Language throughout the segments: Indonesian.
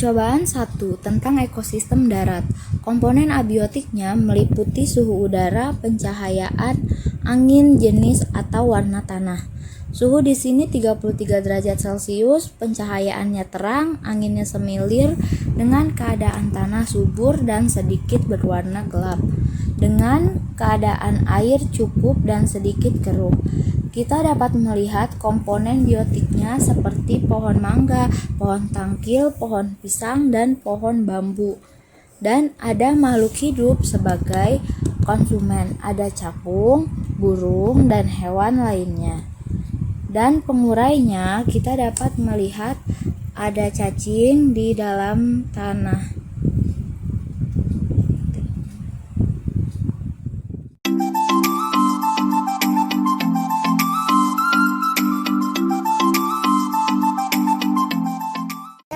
Percobaan 1 tentang ekosistem darat. Komponen abiotiknya meliputi suhu udara, pencahayaan, angin, jenis atau warna tanah. Suhu di sini 33 derajat Celcius, pencahayaannya terang, anginnya semilir, dengan keadaan tanah subur dan sedikit berwarna gelap, dengan keadaan air cukup dan sedikit keruh. Kita dapat melihat komponen biotiknya seperti pohon mangga, pohon tangkil, pohon pisang, dan pohon bambu. Dan ada makhluk hidup sebagai konsumen, ada capung, burung, dan hewan lainnya. Dan pengurainya kita dapat melihat ada cacing di dalam tanah.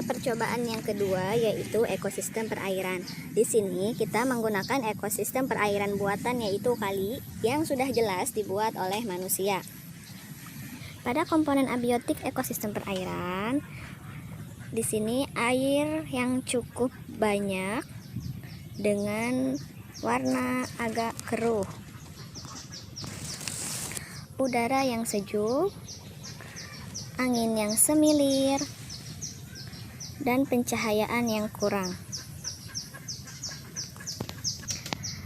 Percobaan yang kedua yaitu ekosistem perairan. Di sini kita menggunakan ekosistem perairan buatan yaitu kali yang sudah jelas dibuat oleh manusia. Pada komponen abiotik ekosistem perairan, di sini air yang cukup banyak dengan warna agak keruh, udara yang sejuk, angin yang semilir, dan pencahayaan yang kurang.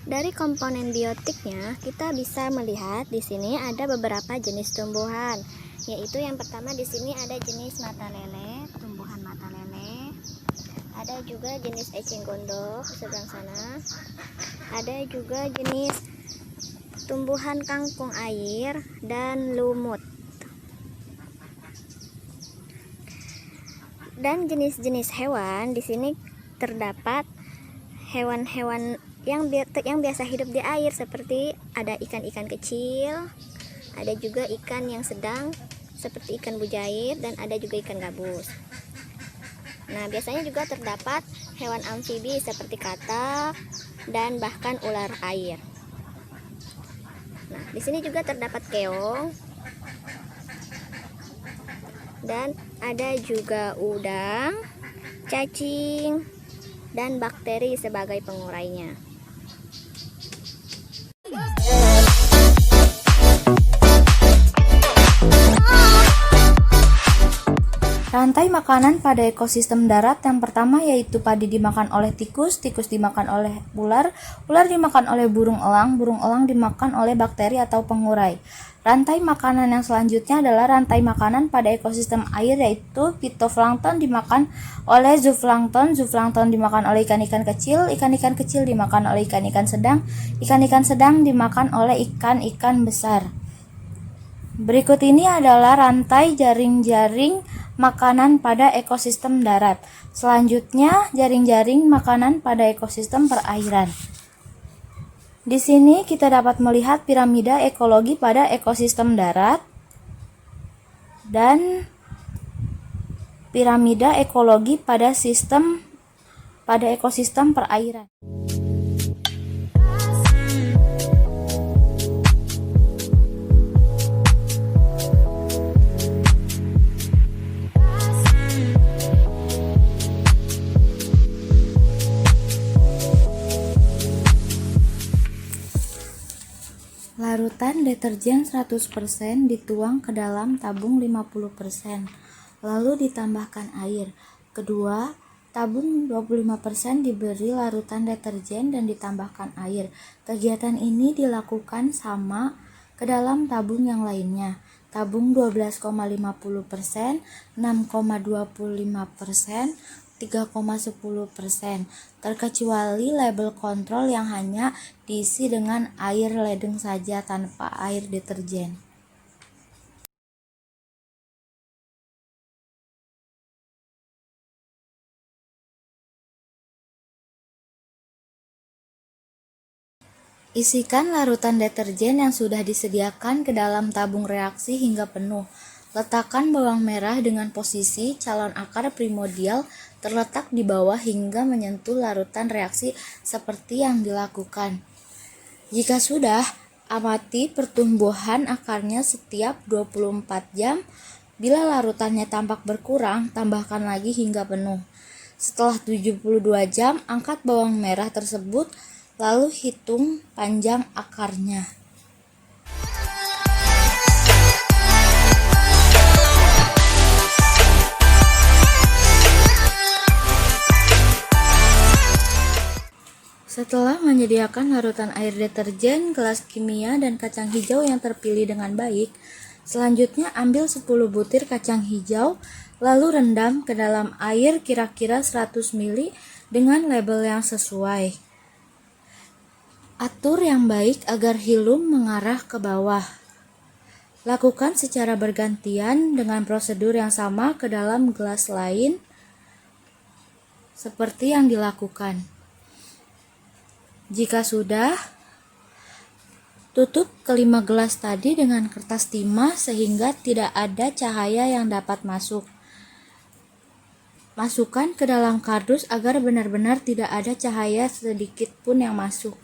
Dari komponen biotiknya, kita bisa melihat di sini ada beberapa jenis tumbuhan, yaitu yang pertama di sini ada jenis mata lele, tumbuhan mata lele. Ada juga jenis eceng gondok di sebelah sana. Ada juga jenis tumbuhan kangkung air dan lumut. Dan jenis-jenis hewan di sini terdapat hewan-hewan yang biasa hidup di air, seperti ada ikan-ikan kecil, ada juga ikan yang sedang seperti ikan mujair, dan ada juga ikan gabus. Nah, biasanya juga terdapat hewan amfibi seperti katak dan bahkan ular air. Nah, di sini juga terdapat keong. Dan ada juga udang, cacing, dan bakteri sebagai pengurainya. Rantai makanan pada ekosistem darat yang pertama yaitu padi dimakan oleh tikus, tikus dimakan oleh ular, ular dimakan oleh burung elang dimakan oleh bakteri atau pengurai. Rantai makanan yang selanjutnya adalah rantai makanan pada ekosistem air yaitu fitoplankton dimakan oleh zooplankton, zooplankton dimakan oleh ikan-ikan kecil dimakan oleh ikan-ikan sedang dimakan oleh ikan-ikan besar. Berikut ini adalah rantai jaring-jaring makanan pada ekosistem darat. Selanjutnya, jaring-jaring makanan pada ekosistem perairan. Di sini kita dapat melihat piramida ekologi pada ekosistem darat dan piramida ekologi pada ekosistem perairan. Larutan deterjen 100% dituang ke dalam tabung 50%, lalu ditambahkan air. Kedua, tabung 25% diberi larutan deterjen dan ditambahkan air. Kegiatan ini dilakukan sama ke dalam tabung yang lainnya. Tabung 12,50%, 6,25%, 3,10%, terkecuali label kontrol yang hanya diisi dengan air ledeng saja tanpa air deterjen. Isikan larutan deterjen yang sudah disediakan ke dalam tabung reaksi hingga penuh. Letakkan bawang merah dengan posisi calon akar primordial terletak di bawah hingga menyentuh larutan reaksi seperti yang dilakukan. Jika sudah, amati pertumbuhan akarnya setiap 24 jam. Bila larutannya tampak berkurang, tambahkan lagi hingga penuh. Setelah 72 jam, angkat bawang merah tersebut, lalu hitung panjang akarnya. Setelah menyediakan larutan air deterjen, gelas kimia, dan kacang hijau yang terpilih dengan baik, selanjutnya ambil 10 butir kacang hijau, lalu rendam ke dalam air kira-kira 100 ml dengan label yang sesuai. Atur yang baik agar hilum mengarah ke bawah. Lakukan secara bergantian dengan prosedur yang sama ke dalam gelas lain seperti yang dilakukan. Jika sudah, tutup kelima gelas tadi dengan kertas timah sehingga tidak ada cahaya yang dapat masuk. Masukkan ke dalam kardus agar benar-benar tidak ada cahaya sedikit pun yang masuk.